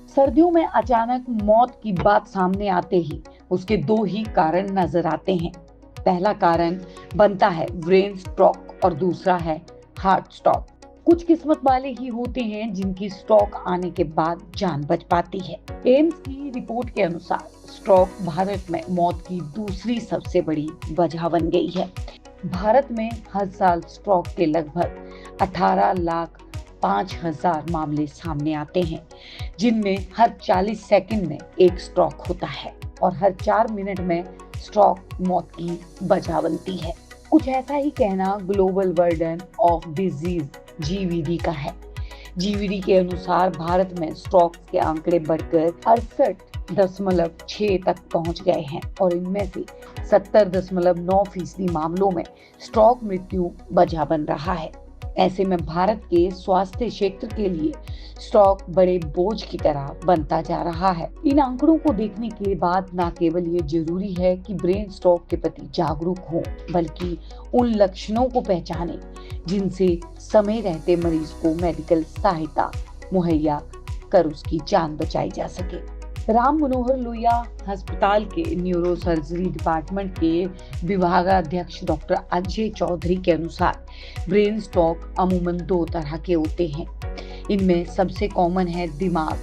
सर्दियों में अचानक मौत की बात सामने आते ही उसके दो ही कारण नजर आते हैं। पहला कारण बनता है ब्रेन स्ट्रोक और दूसरा है हार्ट स्ट्रोक। कुछ किस्मत वाले ही होते हैं जिनकी स्ट्रोक आने के बाद जान बच पाती है। एम्स की रिपोर्ट के अनुसार स्ट्रोक भारत में मौत की दूसरी सबसे बड़ी वजह बन गई है। भारत में हर साल स्ट्रोक के लगभग 18,05,000 मामले सामने आते हैं, जिनमें हर 40 सेकंड में एक स्ट्रोक होता है और हर 4 मिनट में स्ट्रोक मौत की वजह बनती है। कुछ ऐसा ही कहना global burden of disease GVD का है। जीवीडी के अनुसार भारत में स्ट्रोक के आंकड़े बढ़कर 68.6 तक पहुंच गए हैं और इनमें से 70.9% मामलों में स्ट्रोक मृत्यु वजह बन रहा है। ऐसे में भारत के स्वास्थ्य क्षेत्र के लिए स्ट्रोक बड़े बोझ की तरह बनता जा रहा है। इन आंकड़ों को देखने के बाद न केवल ये जरूरी है कि ब्रेन स्ट्रोक के प्रति जागरूक हो, बल्कि उन लक्षणों को पहचाने जिनसे समय रहते मरीज को मेडिकल सहायता मुहैया कर उसकी जान बचाई जा सके। राम मनोहर लोहिया अस्पताल के न्यूरो सर्जरी डिपार्टमेंट के विभागाध्यक्ष डॉक्टर अजय चौधरी के अनुसार ब्रेन स्ट्रोक अमूमन दो तरह के होते हैं। इनमें सबसे कॉमन है दिमाग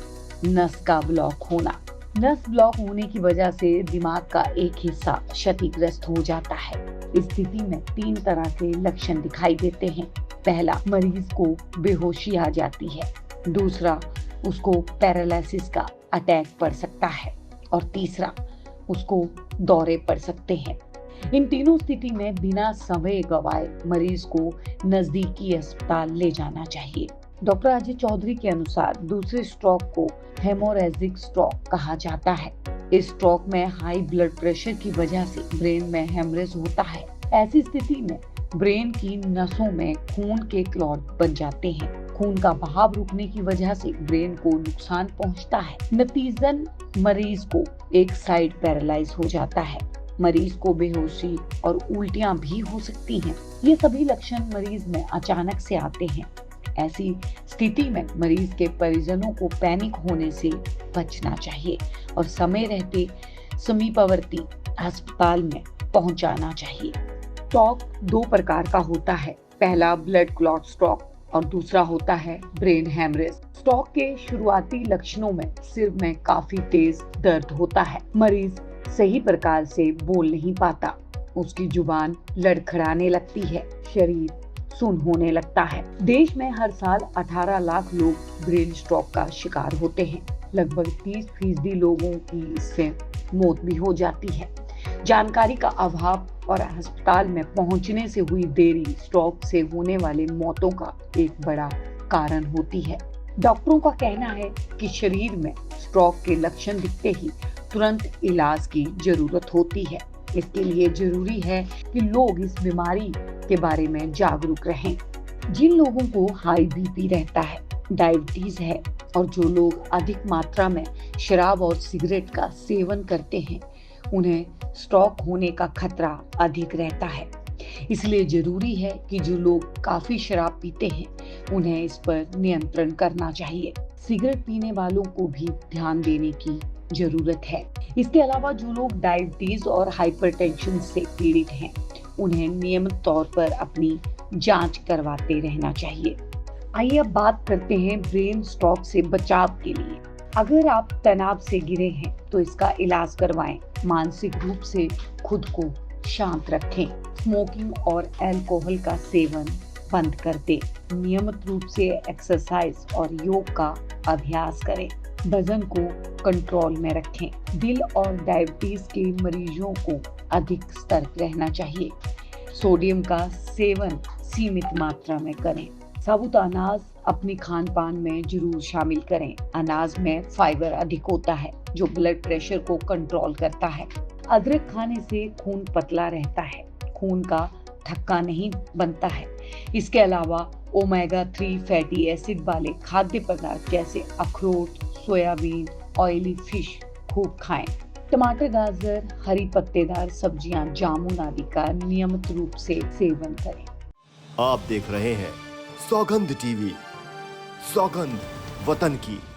नस का ब्लॉक होना। नस ब्लॉक होने की वजह से दिमाग का एक हिस्सा क्षतिग्रस्त हो जाता है। इस स्थिति में 3 तरह के लक्षण दिखाई देते हैं। पहला, मरीज को बेहोशी आ जाती है। दूसरा, उसको पैरालिसिस का अटैक पड़ सकता है और तीसरा, उसको दौरे पड़ सकते हैं। इन तीनों स्थिति में बिना समय गवाए मरीज को नजदीकी अस्पताल ले जाना चाहिए। डॉक्टर अजय चौधरी के अनुसार दूसरे स्ट्रोक को हेमोरेजिक स्ट्रोक कहा जाता है। इस स्ट्रोक में हाई ब्लड प्रेशर की वजह से ब्रेन में हेमरेज होता है। ऐसी स्थिति में ब्रेन की नसों में खून के क्लॉट बन जाते हैं। खून का बहाव रुकने की वजह से ब्रेन को नुकसान पहुंचता है। नतीजतन मरीज को एक साइड पैरालाइज हो जाता है। मरीज को बेहोशी और उल्टियां भी हो सकती हैं। ये सभी लक्षण मरीज में अचानक से आते हैं। ऐसी स्थिति में मरीज के परिजनों को पैनिक होने से बचना चाहिए और समय रहते समीपवर्ती अस्पताल में पहुंचाना चाहिए। स्ट्रोक 2 प्रकार का होता है। पहला, ब्लड क्लॉट स्ट्रोक और दूसरा होता है ब्रेन हेमरेज। स्ट्रोक के शुरुआती लक्षणों में सिर में काफी तेज दर्द होता है। मरीज सही प्रकार से बोल नहीं पाता, उसकी जुबान लड़खड़ाने लगती है, शरीर सुन्न होने लगता है। देश में हर साल 18 लाख लोग ब्रेन स्ट्रोक का शिकार होते हैं। लगभग 30% लोगों की इससे मौत भी हो जाती है। जानकारी का अभाव और अस्पताल में पहुंचने से हुई देरी स्ट्रोक से होने वाले मौतों का एक बड़ा कारण होती है। डॉक्टरों का कहना है कि शरीर में स्ट्रोक के लक्षण दिखते ही तुरंत इलाज की जरूरत होती है। इसके लिए जरूरी है कि लोग इस बीमारी के बारे में जागरूक रहें। जिन लोगों को हाई बीपी रहता है, डायबिटीज है और जो लोग अधिक मात्रा में शराब और सिगरेट का सेवन करते हैं, उन्हें स्ट्रोक होने का खतरा अधिक रहता है। इसलिए जरूरी है कि जो लोग काफी शराब पीते हैं, उन्हें इस पर नियंत्रण करना चाहिए। सिगरेट पीने वालों को भी ध्यान देने की जरूरत है। इसके अलावा जो लोग डायबिटीज और हाइपरटेंशन से पीड़ित हैं, उन्हें नियमित तौर पर अपनी जांच करवाते रहना चाहिए। आइए अब बात करते हैं ब्रेन स्ट्रोक से बचाव के लिए। अगर आप तनाव से गिरे हैं तो इसका इलाज करवाएं। मानसिक रूप से खुद को शांत रखें। स्मोकिंग और अल्कोहल का सेवन बंद कर दें। नियमित रूप से एक्सरसाइज और योग का अभ्यास करें। वजन को कंट्रोल में रखें। दिल और डायबिटीज के मरीजों को अधिक सतर्क रहना चाहिए। सोडियम का सेवन सीमित मात्रा में करें। साबुत अनाज अपने खान पान में जरूर शामिल करें। अनाज में फाइबर अधिक होता है जो ब्लड प्रेशर को कंट्रोल करता है। अदरक खाने से खून पतला रहता है, खून का थक्का नहीं बनता है। इसके अलावा ओमेगा 3 फैटी एसिड वाले खाद्य पदार्थ जैसे अखरोट, सोयाबीन, ऑयली फिश खूब खाएं। टमाटर, गाजर, हरी पत्तेदार सब्जियां, जामुन आदि का नियमित रूप से सेवन करें। आप देख रहे हैं सौगंध टीवी, सौगंध वतन की।